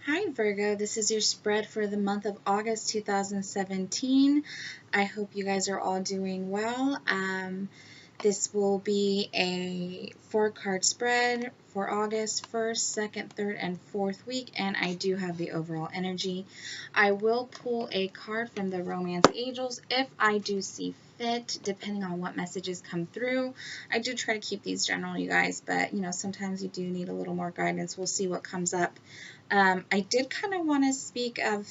Hi Virgo, this is your spread for the month of August 2017. I hope you guys are all doing well. This will be a 4-card spread for August 1st, 2nd, 3rd, and 4th week, and I do have the overall energy. I will pull a card from the Romance Angels if I do see fit, depending on what messages come through. I do try to keep these general, you guys, but sometimes you do need a little more guidance. We'll see what comes up. I did kind of want to speak of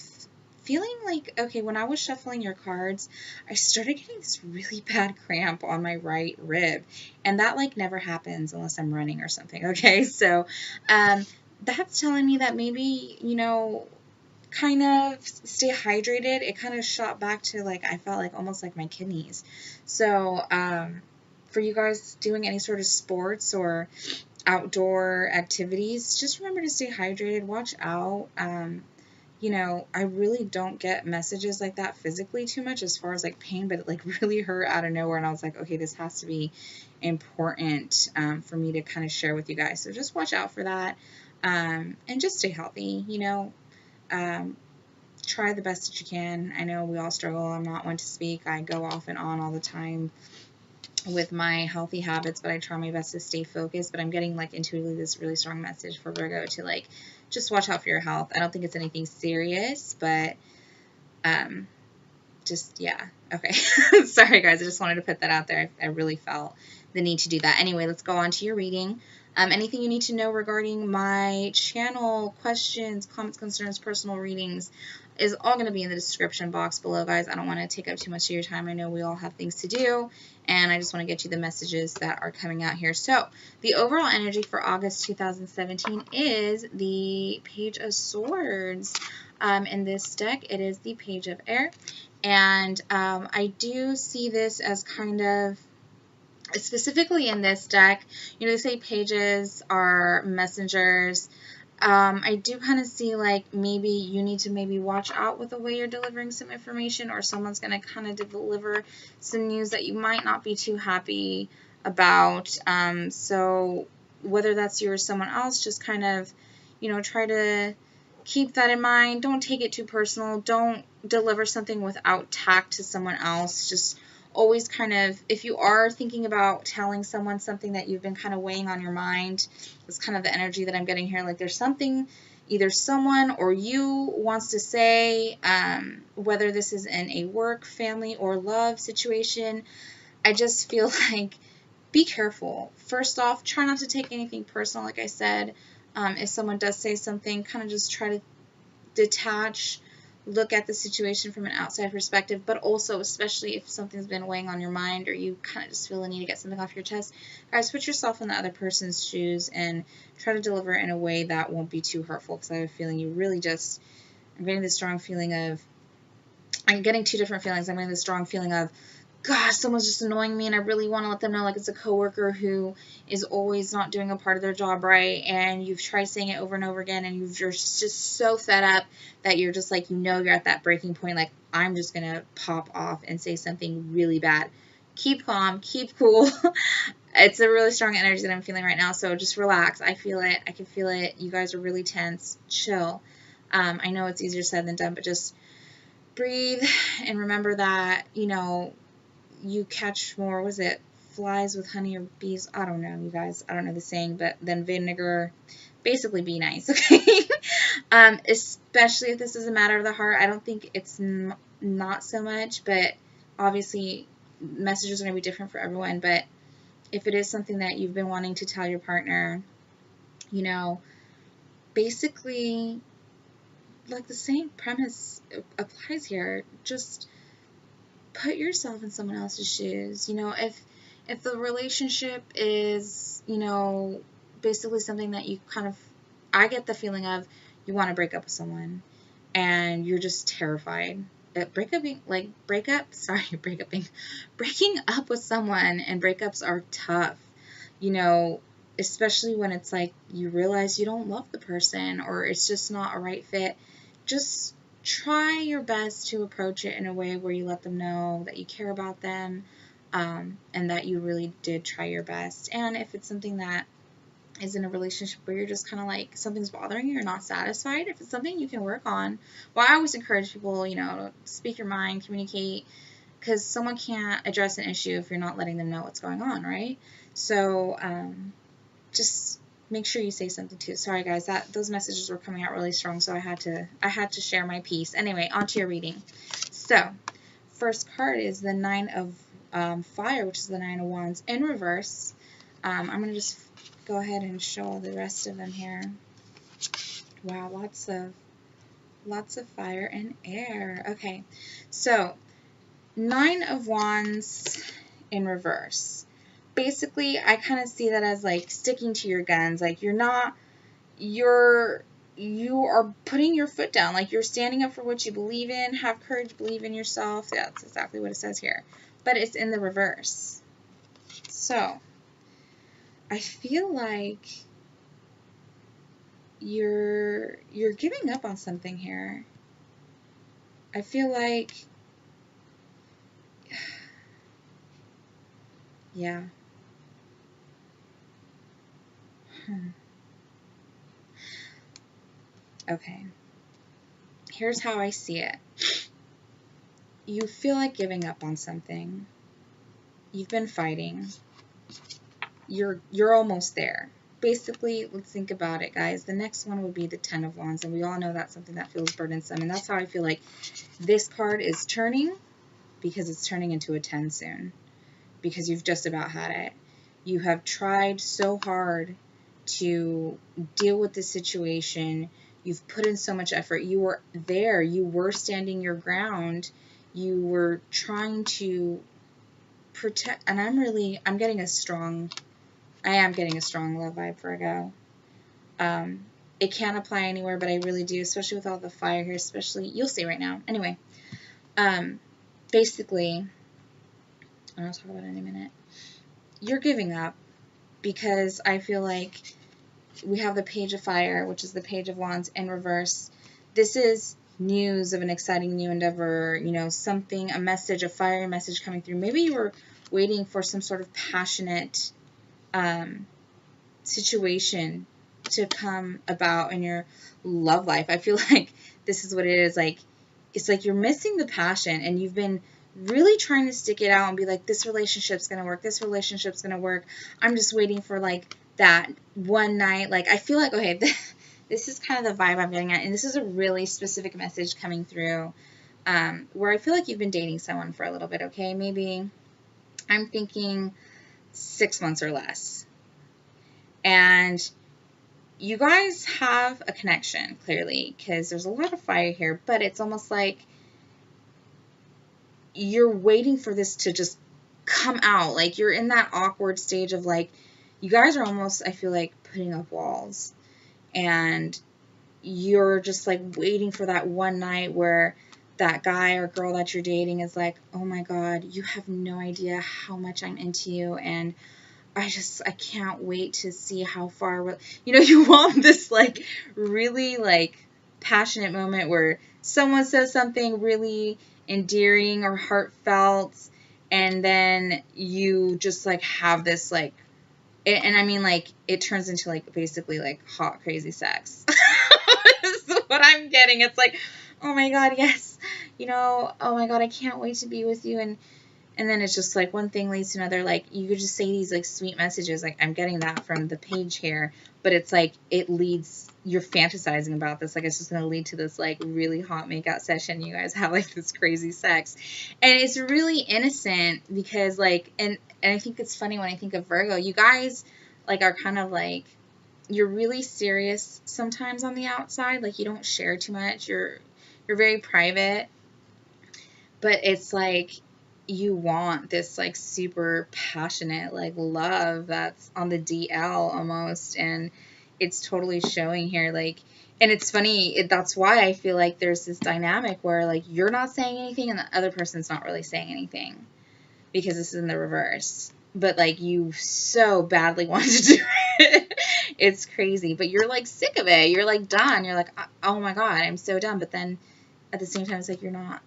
feeling like, okay, when I was shuffling your cards, I started getting this really bad cramp on my right rib, and that like never happens unless I'm running or something, okay? So that's telling me that maybe, kind of stay hydrated. It kind of shot back to like, I felt like almost like my kidneys. So for you guys doing any sort of sports or outdoor activities, just remember to stay hydrated, watch out. I really don't get messages like that physically too much as far as like pain, but it like really hurt out of nowhere, and I was like, okay, this has to be important for me to kind of share with you guys. So just watch out for that, and just stay healthy. Um, Try the best that you can. I know we all struggle. I'm not one to speak. I go off and on all the time with my healthy habits, but I try my best to stay focused. But I'm getting like intuitively this really strong message for Virgo to like just watch out for your health. I don't think it's anything serious, but just yeah. Okay. Sorry guys, I just wanted to put that out there. I really felt the need to do that. Anyway, let's go on to your reading. Anything you need to know regarding my channel, questions, comments, concerns, personal readings is all going to be in the description box below, guys. I don't want to take up too much of your time. I know we all have things to do, and I just want to get you the messages that are coming out here. So the overall energy for August 2017 is the Page of Swords. In this deck, it is the Page of Air, and I do see this as kind of, specifically in this deck, they say pages are messengers. I do kind of see like maybe you need to maybe watch out with the way you're delivering some information, or someone's going to kind of deliver some news that you might not be too happy about. So whether that's you or someone else, just kind of, try to keep that in mind. Don't take it too personal. Don't deliver something without tact to someone else. Just always kind of, if you are thinking about telling someone something that you've been kind of weighing on your mind, it's kind of the energy that I'm getting here. Like there's something either someone or you wants to say, whether this is in a work, family, or love situation. I just feel like be careful. First off, try not to take anything personal. Like I said, if someone does say something, kind of just try to detach, look at the situation from an outside perspective, but also, especially if something's been weighing on your mind or you kind of just feel the need to get something off your chest, guys, put yourself in the other person's shoes and try to deliver it in a way that won't be too hurtful, because I have a feeling you really just, I'm getting this strong feeling of, I'm getting two different feelings. I'm getting this strong feeling of, gosh, someone's just annoying me, and I really want to let them know, like, it's a coworker who is always not doing a part of their job right, and you've tried saying it over and over again, and you're just so fed up that you're just like, you're at that breaking point, like, I'm just going to pop off and say something really bad. Keep calm, keep cool. It's a really strong energy that I'm feeling right now, so just relax. I feel it. I can feel it. You guys are really tense. Chill. I know it's easier said than done, but just breathe and remember that, you catch more, was it flies with honey or bees? I don't know, you guys. I don't know the saying, but then vinegar. Basically, be nice, okay? Especially if this is a matter of the heart. I don't think it's not so much, but obviously messages are going to be different for everyone. But if it is something that you've been wanting to tell your partner, basically, like the same premise applies here. Just put yourself in someone else's shoes. If the relationship is, basically something that you kind of, I get the feeling of you want to break up with someone and you're just terrified. Breaking up with someone, and breakups are tough, especially when it's like you realize you don't love the person or it's just not a right fit. Just try your best to approach it in a way where you let them know that you care about them, and that you really did try your best. And if it's something that is in a relationship where you're just kind of like, something's bothering you, you're not satisfied. If it's something you can work on, well, I always encourage people, you know, speak your mind, communicate, because someone can't address an issue if you're not letting them know what's going on, right? So just make sure you say something too. Sorry guys, those messages were coming out really strong, so I had to share my piece. Anyway, on to your reading. So first card is the Nine of Fire, which is the Nine of Wands in reverse. I'm going to just go ahead and show all the rest of them here. Wow, lots of fire and air. Okay, so Nine of Wands in reverse. Basically, I kind of see that as like sticking to your guns. Like you are putting your foot down. Like you're standing up for what you believe in. Have courage, believe in yourself. Yeah, that's exactly what it says here. But it's in the reverse. So I feel like you're giving up on something here. I feel like, yeah. Okay. Here's how I see it. You feel like giving up on something. You've been fighting. You're almost there. Basically, let's think about it, guys. The next one would be the Ten of Wands, and we all know that's something that feels burdensome, and that's how I feel like this card is turning, because it's turning into a 10 soon, because you've just about had it. You have tried so hard to deal with this situation. You've put in so much effort. You were there. You were standing your ground. You were trying to protect, and I'm getting a strong love vibe, Virgo. It can't apply anywhere, but I really do, especially with all the fire here, especially, you'll see right now. Anyway, basically, I'll talk about it in a minute. You're giving up because I feel like we have the Page of Fire, which is the Page of Wands in reverse. This is news of an exciting new endeavor, you know, something, a message, a fire message coming through. Maybe you were waiting for some sort of passionate situation to come about in your love life. I feel like this is what it is. Like, it's like you're missing the passion, and you've been really trying to stick it out and be like, this relationship's gonna work, this relationship's gonna work. I'm just waiting for like that one night. Like, I feel like, okay, this is kind of the vibe I'm getting at, and this is a really specific message coming through, where I feel like you've been dating someone for a little bit. Okay, maybe I'm thinking 6 months or less, and you guys have a connection, clearly, because there's a lot of fire here, but it's almost like you're waiting for this to just come out. Like, you're in that awkward stage of, like, you guys are almost, I feel like, putting up walls, and you're just, like, waiting for that one night where that guy or girl that you're dating is like, oh my God, you have no idea how much I'm into you, and I can't wait to see how far, you know, you want this, like, really, like, passionate moment where someone says something really endearing or heartfelt, and then you just, like, have this, like, and I mean, like, it turns into, like, basically, like, hot, crazy sex. This is what I'm getting. It's like, oh my God, yes, you know, oh my God, I can't wait to be with you, and then it's just like one thing leads to another. Like, you could just say these like sweet messages. Like, I'm getting that from the page here, but it's like it leads, you're fantasizing about this. Like, it's just going to lead to this like really hot makeout session. You guys have like this crazy sex, and it's really innocent because like, and I think it's funny when I think of Virgo, you guys like are kind of like, you're really serious sometimes on the outside. Like, you don't share too much. You're very private, but it's like, you want this like super passionate like love that's on the DL almost, and it's totally showing here. Like, and it's funny, that's why I feel like there's this dynamic where like you're not saying anything and the other person's not really saying anything, because this is in the reverse, but like you so badly want to do it. It's crazy, but you're like sick of it, you're like done, you're like, oh my God, I'm so done. But then at the same time, it's like you're not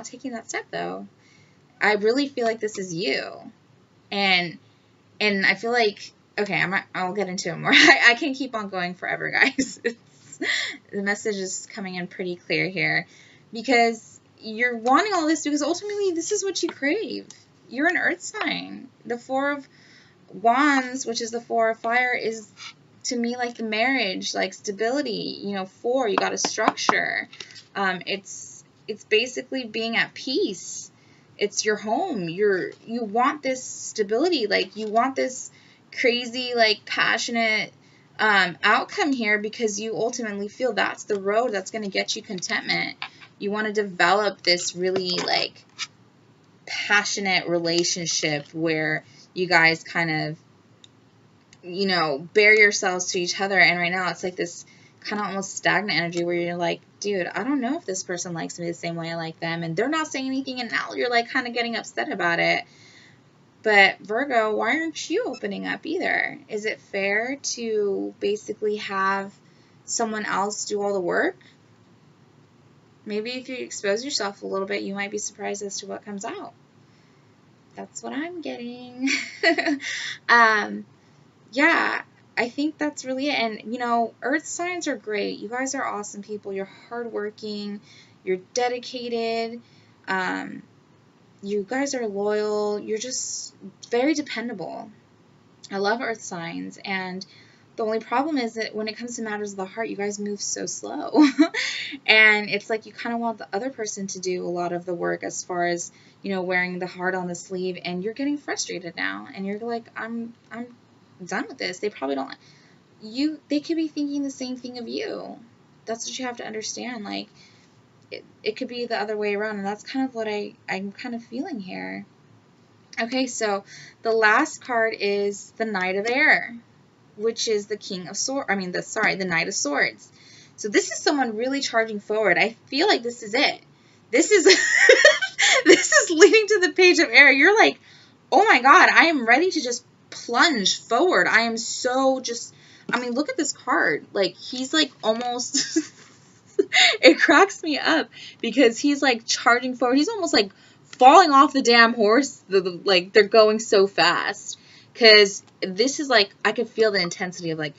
taking that step though. I really feel like this is you. And I feel like Okay, I'll get into it more. I can keep on going forever, guys. The message is coming in pretty clear here, because you're wanting all this because ultimately this is what you crave. You're an earth sign. The Four of Wands, which is the Four of Fire, is to me like the marriage, like stability. You know, four, you got a structure. It's basically being at peace. It's your home. You want this stability, like you want this crazy, like passionate outcome here, because you ultimately feel that's the road that's going to get you contentment. You want to develop this really like passionate relationship where you guys kind of, you know, bear yourselves to each other. And right now it's like this kind of almost stagnant energy where you're like, dude, I don't know if this person likes me the same way I like them, and they're not saying anything, and now you're like kind of getting upset about it. But Virgo, why aren't you opening up either? Is it fair to basically have someone else do all the work? Maybe if you expose yourself a little bit, you might be surprised as to what comes out. That's what I'm getting. Yeah, I think that's really it. And, you know, earth signs are great. You guys are awesome people. You're hardworking. You're dedicated. You guys are loyal. You're just very dependable. I love earth signs. And the only problem is that when it comes to matters of the heart, you guys move so slow. And it's like you kind of want the other person to do a lot of the work as far as, you know, wearing the heart on the sleeve. And you're getting frustrated now. And you're like, I'm done with this. They probably don't you. They could be thinking the same thing of you. That's what you have to understand. Like, it could be the other way around, and that's kind of what I'm kind of feeling here. Okay, so the last card is the Knight of Air, which is the King of Swords. I mean, the Knight of Swords. So this is someone really charging forward. I feel like this is it. This is this is leading to the Page of Air. You're like, oh my God, I am ready to just plunge forward. I am so just, I mean, look at this card. Like, he's like almost, it cracks me up because he's like charging forward. He's almost like falling off the damn horse. Like, they're going so fast. Because this is like, I could feel the intensity of like,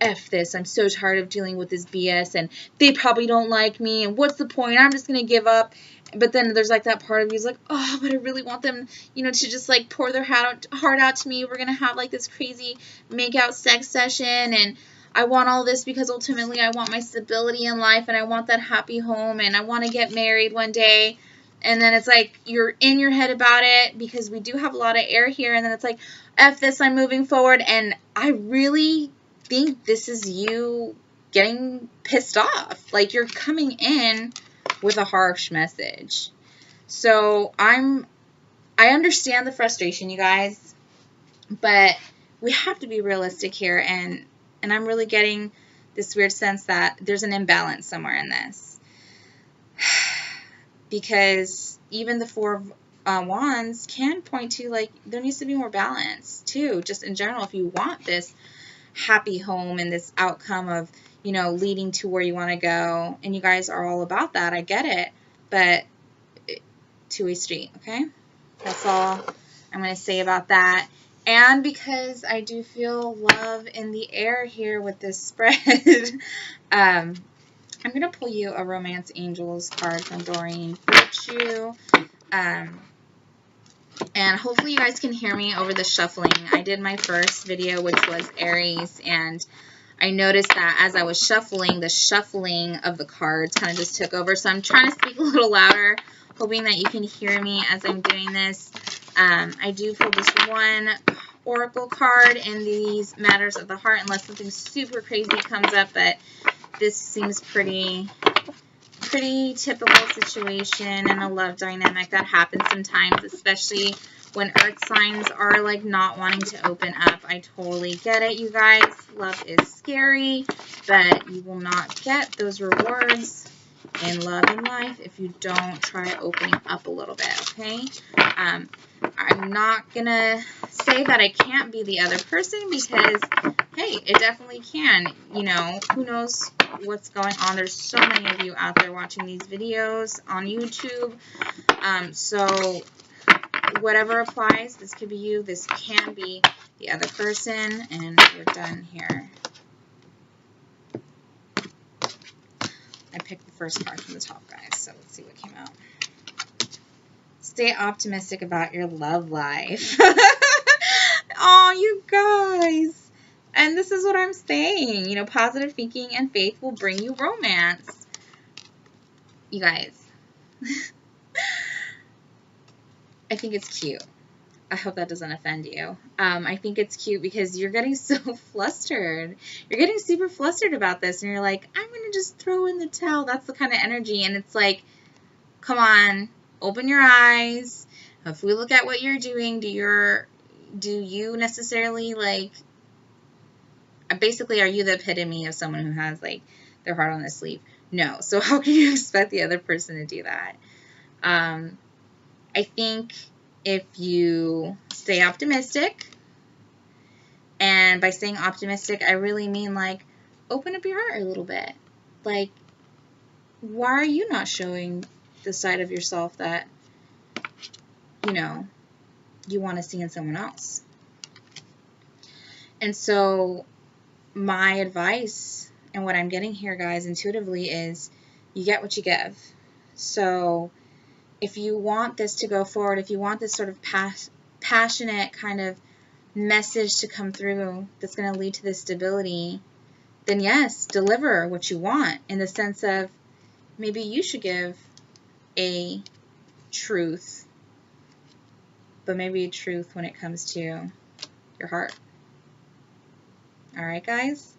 F this. I'm so tired of dealing with this BS, and they probably don't like me, and what's the point? I'm just going to give up. But then there's like that part of you is like, oh, but I really want them, you know, to just like pour their heart out to me. We're going to have like this crazy make-out sex session, and I want all this because ultimately I want my stability in life, and I want that happy home, and I want to get married one day. And then it's like you're in your head about it because we do have a lot of air here, and then it's like, F this, I'm moving forward. And I really think this is you getting pissed off. Like, you're coming in with a harsh message. So I understand the frustration, you guys, but we have to be realistic here, and I'm really getting this weird sense that there's an imbalance somewhere in this. Because even the Four of Wands can point to, like, there needs to be more balance too, just in general. If you want this happy home and this outcome of, you know, leading to where you want to go, and you guys are all about that, I get it, but two-way street, okay? That's all I'm going to say about that. And because I do feel love in the air here with this spread, I'm going to pull you a Romance Angels card from Doreen Virtue. And hopefully you guys can hear me over the shuffling. I did my first video, which was Aries, and I noticed that as I was shuffling, the shuffling of the cards kind of just took over. So I'm trying to speak a little louder, hoping that you can hear me as I'm doing this. I do pull this one oracle card in these matters of the heart, unless something super crazy comes up, but this seems pretty typical situation and a love dynamic that happens sometimes, especially when earth signs are like not wanting to open up. I totally get it, you guys. Love is scary, but you will not get those rewards in love and life if you don't try opening up a little bit, okay? I'm not gonna say that I can't be the other person, because hey, it definitely can. You know, who knows what's going on. There's so many of you out there watching these videos on YouTube. So whatever applies. This could be you. This can be the other person. And we're done here. I picked the first card from the top, guys. So let's see what came out. Stay optimistic about your love life. Oh, you guys. And this is what I'm saying. You know, positive thinking and faith will bring you romance. You guys. I think it's cute. I hope that doesn't offend you. I think it's cute because you're getting so flustered. You're getting super flustered about this. And you're like, I'm going to just throw in the towel. That's the kind of energy. And it's like, come on, open your eyes. If we look at what you're doing, do you necessarily, like, basically, are you the epitome of someone who has, like, their heart on their sleeve? No. So how can you expect the other person to do that? I think if you stay optimistic, and by saying optimistic, I really mean, like, open up your heart a little bit. Like, why are you not showing the side of yourself that, you know, you want to see in someone else? And so my advice and what I'm getting here, guys, intuitively is you get what you give. So if you want this to go forward, if you want this sort of passionate kind of message to come through that's going to lead to this stability, then yes, deliver what you want, in the sense of maybe you should give a truth, but maybe a truth when it comes to your heart. All right, guys.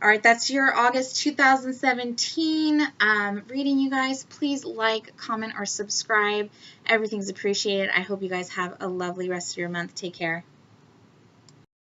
All right, that's your August 2017 reading, you guys. Please like, comment, or subscribe. Everything's appreciated. I hope you guys have a lovely rest of your month. Take care.